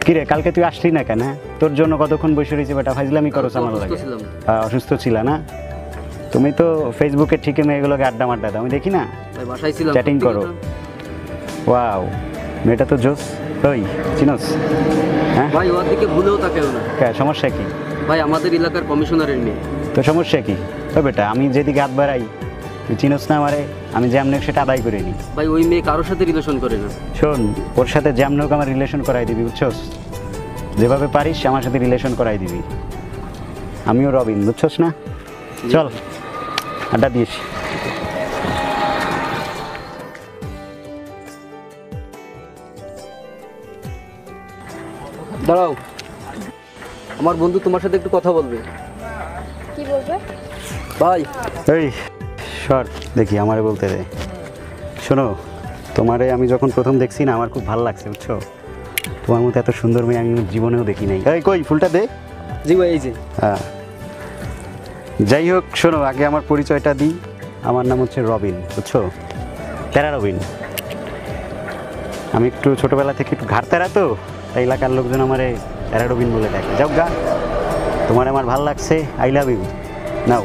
কিরে কালকে তুই আসলি না কেন? তোর জন্য কতক্ষণ বসে রয়েছে বেটা, ফাইজলামি করছ আমার লাগে। অসুস্থ ছিল না? তুমি তো ফেসবুকে ঠিকই মেয়েগুলোকে আড্ডা মাড্ডা দাও, আমি দেখি না বাসায় ছিলাম, চ্যাটিং করো। ওয়াও, মেয়েটা তো জোস। ওই চিনোস? হ্যাঁ ভাই, ওর দিকে ভুলেও তাকাও না। সমস্যা কি ভাই, আমাদের এলাকার কমিশনারের মেয়ে। তো সমস্যা কি? ও বেটা, আমি যেদিকে হাত বাড়াই তুই চিনোস না আমারে, আমি যেমন সেটা আদায় করে নিই। ভাই, ওই মেয়ে কারোর সাথে রিলেশন করে না। শোন, ওর সাথে যেমন হোক আমার রিলেশন করাই দিবি, বুঝছস? যেভাবে পারিস আমার সাথে রিলেশন করাই দিবি। আমিও রবিন, বুঝছস না? চল আড্ডা দিস। দাঁড়াও, আমার বন্ধু তোমার সাথে একটু কথা বলবে। কি বলবে ভাই? এই শর্ট দেখি আমারে বলতে দে। শোনো, তোমারে আমি যখন প্রথম দেখছি না আমার খুব ভালো লাগছে, বুঝছো? তোমার মতো এত সুন্দর মেয়ে আমি জীবনেও দেখি নাই। এই কই ফুলটা দে। জি ভাই, এই যে। হ্যাঁ, যাই হোক শোনো, আগে আমার পরিচয়টা দিই। আমার নাম হচ্ছে রবিন, বুঝছো? তেরা রবিন। আমি একটু ছোটোবেলা থেকে একটু ঘাট তেরা, তো তাই এলাকার লোকজন আমারে তেরা রবিন বলে ডাকে। যাও গা, তোমার আমার ভালো লাগছে, আই লাভ ইউ। নাও।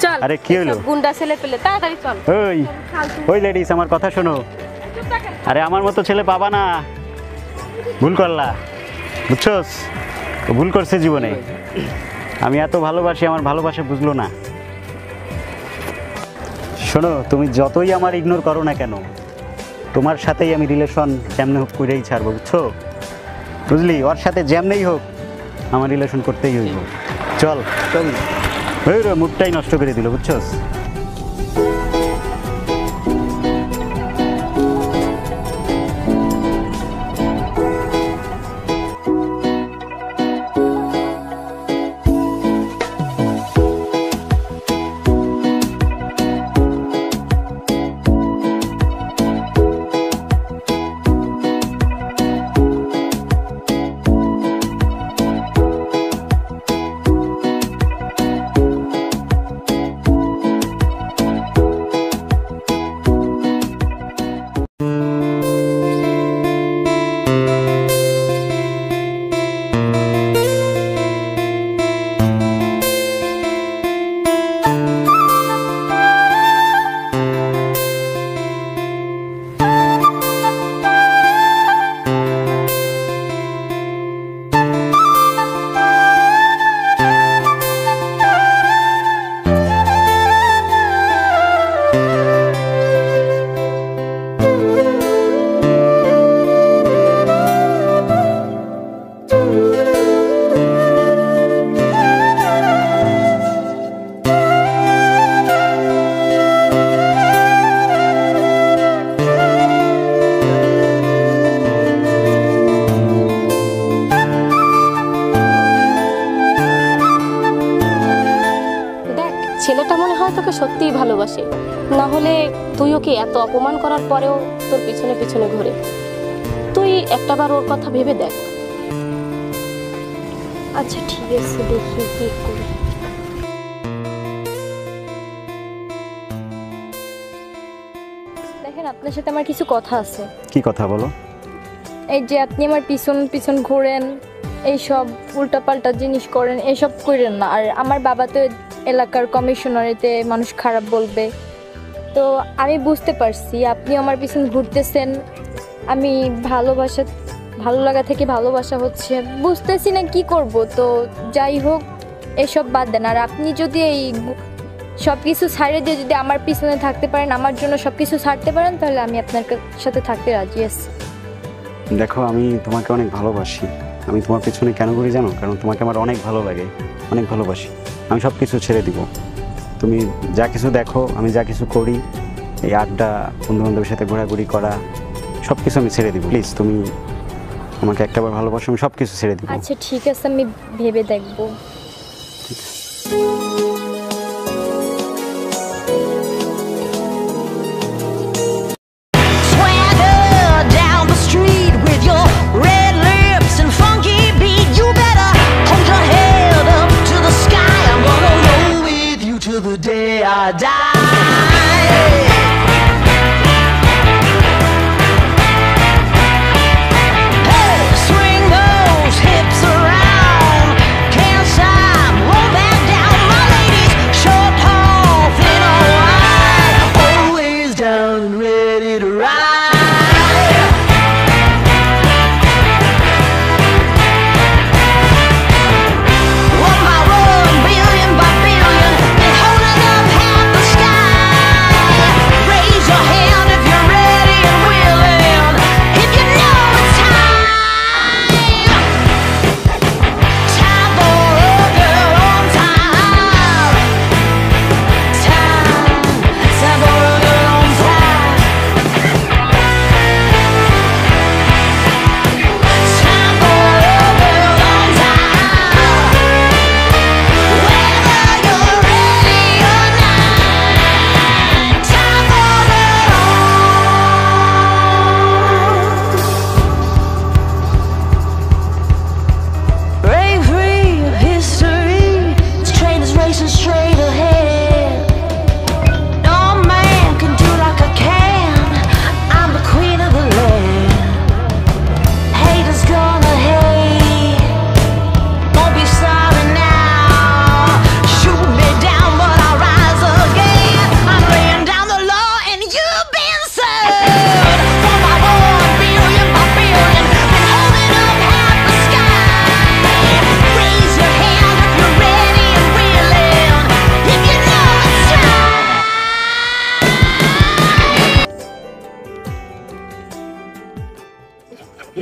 চল। আরে কি হলো? গুন্ডা ছেলে পেলে তাড়াতাড়ি চল। ওই লেডিস, আমার কথা শোনো। আরে আমার মতো ছেলে পাবা না, ভুল করলা, বুঝছস? ভুল করছে জীবনে। আমি এত ভালোবাসি, আমার ভালোবাসা বুঝলো না। শোনো, তুমি যতই আমার ইগনোর করো না কেন, তোমার সাথেই আমি রিলেশন যেমনি হোক করেই ছাড়বো, বুঝছো? বুঝলি? ওর সাথে যেমনেই হোক আমার রিলেশন করতেই হইব। চল চল। ওই রে, মুডটাই নষ্ট করে দিল, বুঝছস? ছেলেটা মনে হয় তোকে সত্যিই ভালোবাসে, না হলে তুই ওকে এত অপমান করার পরেও তোর পিছনে পিছনে ঘুরে। তুই একটাবার ওর কথা ভেবে দেখ। আচ্ছা ঠিক আছে, দেখি কি করি। দেখেন, আপনার সাথে আমার কিছু কথা আছে। কি কথা বলো? এই যে আপনি আমার পিছন পিছন ঘোরেন, এইসব উল্টাপাল্টা জিনিস করেন, এসব করেন না। আর আমার বাবা তো এলাকার কমিশনারেতে মানুষ খারাপ বলবে, তো আমি বুঝতে পারছি আপনি আমার পিছন ঘুরতেছেন। আমি ভালো লাগা থেকে ভালোবাসা হচ্ছে, বুঝতেছি না কি করব। তো যাই হোক, এসব বাদ দেন। আর আপনি যদি এই সব কিছু ছাড়ে দিয়ে যদি আমার পিছনে থাকতে পারেন, আমার জন্য সব কিছু ছাড়তে পারেন, তাহলে আমি আপনার সাথে থাকতে রাজি আছি। দেখো, আমি তোমাকে অনেক ভালোবাসি। আমি তোমার পিছনে কেন ঘুরি জানো? কারণ তোমাকে আমার অনেক ভালো লাগে, অনেক ভালোবাসি। আমি সব কিছু ছেড়ে দিব। তুমি যা কিছু দেখো, আমি যা কিছু করি, এই আড্ডা, বন্ধুবান্ধবের সাথে ঘোরাঘুরি করা, সব কিছু আমি ছেড়ে দিব। প্লিজ তুমি আমাকে একটাবার ভালোবাসো, আমি সব কিছু ছেড়ে দিব। আচ্ছা ঠিক আছে, আমি ভেবে দেখব। ঠিক আছে। Red lips and funky beat. You better hold your head up to the sky. I'm gonna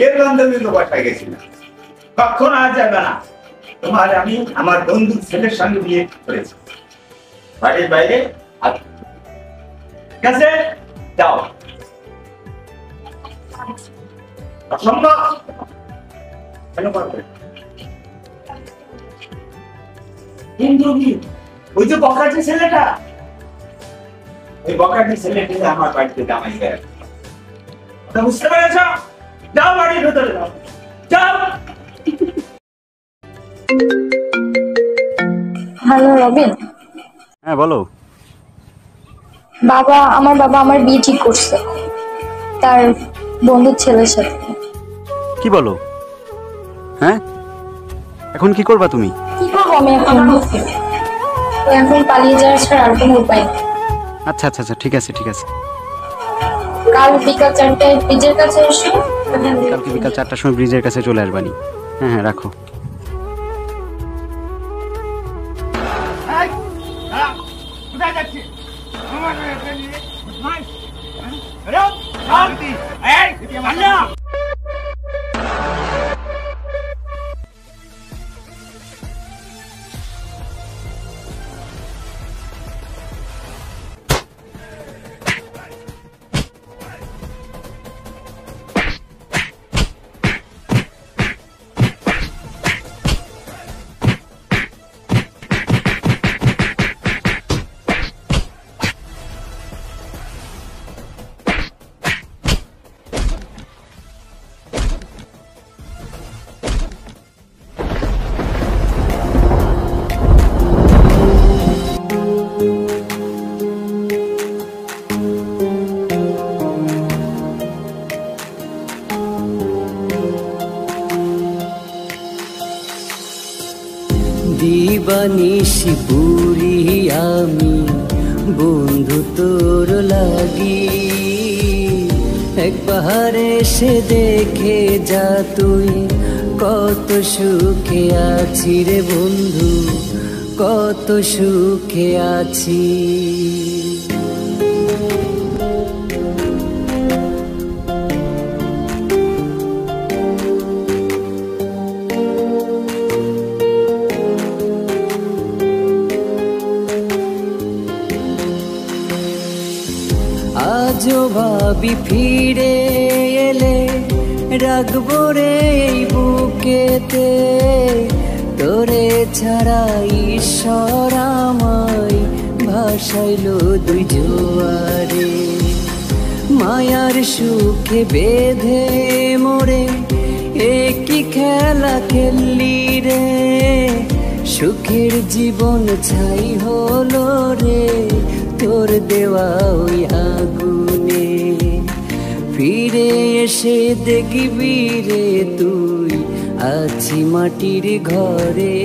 এর বান্ধবী তো বাসায় গেছিলাম, কখন আর যাবে না। তোমার আমি আমার বন্ধুর ছেলের সঙ্গে বিয়ে করেছি, বাড়ির বাইরে ঠিক আছে, যাও। অসম্ভব কেন পারবে? কিন্তু ওই যে বকাটি ছেলেটা, ওই বকাটি ছেলেটি আমার বাড়িতে জামাই গেল, বুঝতে পেরেছ? যাও বাড়ির ভেতরে যাও, যাও। হ্যালো রবিন, হ্যাঁ বলো। আমার বাবা আমার বিয়ে ঠিক করছে তার বন্ধুর ছেলের সাথে। কি বলো? হ্যাঁ, এখন কি করবা তুমি? কি করবো আমি এখন পালিয়ে যাওয়ার ছাড়া আর কোনো উপায় নেই। আচ্ছা আচ্ছা আচ্ছা, ঠিক আছে ঠিক আছে। কাল বিকাল 4টায় ব্রিজের কাছে এসো। কালকে বিকাল 4টার সময় ব্রিজের কাছে চলে আসবানি। হ্যাঁ হ্যাঁ, রাখো। কোথায় যাচ্ছে? দিবানিশি পুরি আমি বন্ধু তোর লাগি, একবার এসে দেখে যা তুই কত সুখে আছি রে বন্ধু, কত সুখে আছি। আজও ভাবি ফিরে এলে রাখবো রে এই বুকেতে, তোরে ছাড়া ঈশ্বর আমায় ভাসাইলো দুই জোয়ারে। মায়ার সুখে বেঁধে মোরে একই খেলা খেললি রে, সুখের জীবন ছাই হলো রে তোর দেওয়া ওই আগুনে। ফিরে এসে দেখবি রে তুই আছি মাটির ঘরে,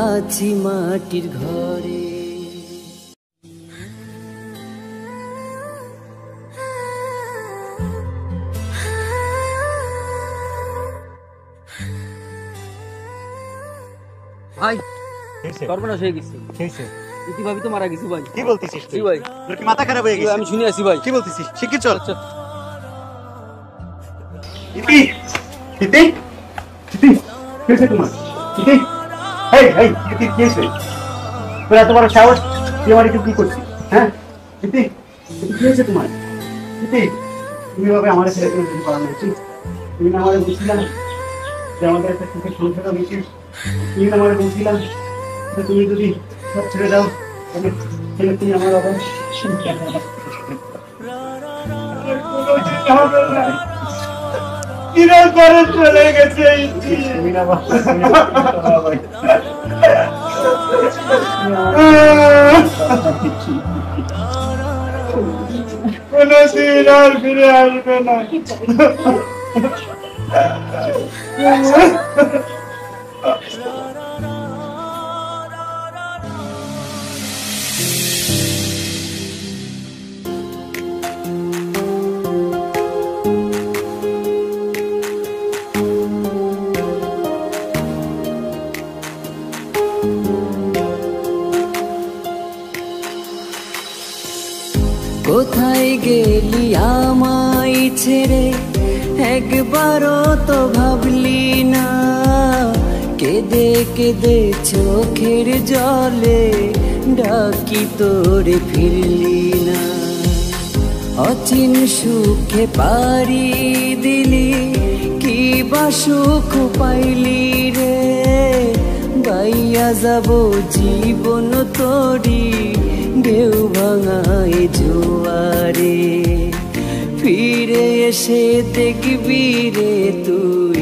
আছি মাটির ঘরে। ভাই সর্বনাশ হয়ে গেছে, ইতি ভাবি তো মারা গেছি ভাই। কি বলতেছিস জি ভাই, তোর কি মাথা খারাপ হয়ে গেছে? আমি শুনে আছি ভাই। কি বলতেছিস? শিগগির চল। ইতি ইতি ইতি কি হয়েছে তোমার? ইতি এই এই ইতি কি হয়েছে? তোর এত বড় সাহস, তুই আমার একটু কি করছিস? হ্যাঁ ইতি, ইতি কি হয়েছে তোমার? ইতি তুমি ভাবে আমার ছেলে তুমি কিছু করার নেই, তুমি না আমাদের বুঝছিলাম যে আমাদের একটা সুখের সংসার হয়েছে, তুমি না আমাদের বুঝছিলাম যে তুমি যদি সব ছেড়ে দাও তাহলে তুমি আমার আবার কিরকম করে চলে গেছে তুমি না কোনদিন আর ফিরে আসবে না। কোথায় গেলি আমায় ছেড়ে একবারও তো ভাবলি না, কেঁদে কেঁদে চোখের জলে ডাকি তোরে ফিরলি না। অচিন সুখে পারি দিলি কি বা সুখ পাইলি রে, বাইয়া যাব জীবন তোরি ঢেউ ভাঙায় জোয়ারে। ফিরে এসে দেখবি রে তুই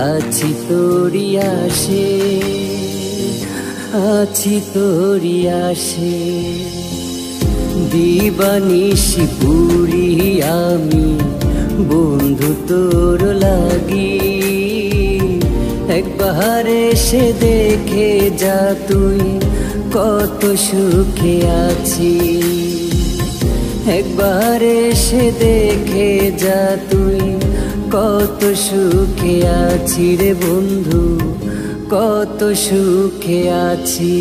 আছি তোরি আসে, আছি তোরি আসে। দিবানিশি পুরি আমি বন্ধু তোর লাগি, একবার এসে দেখে যা তুই কত সুখে আছি, একবার এসে দেখে যা তুই কত সুখে আছি রে বন্ধু, কত সুখে আছি।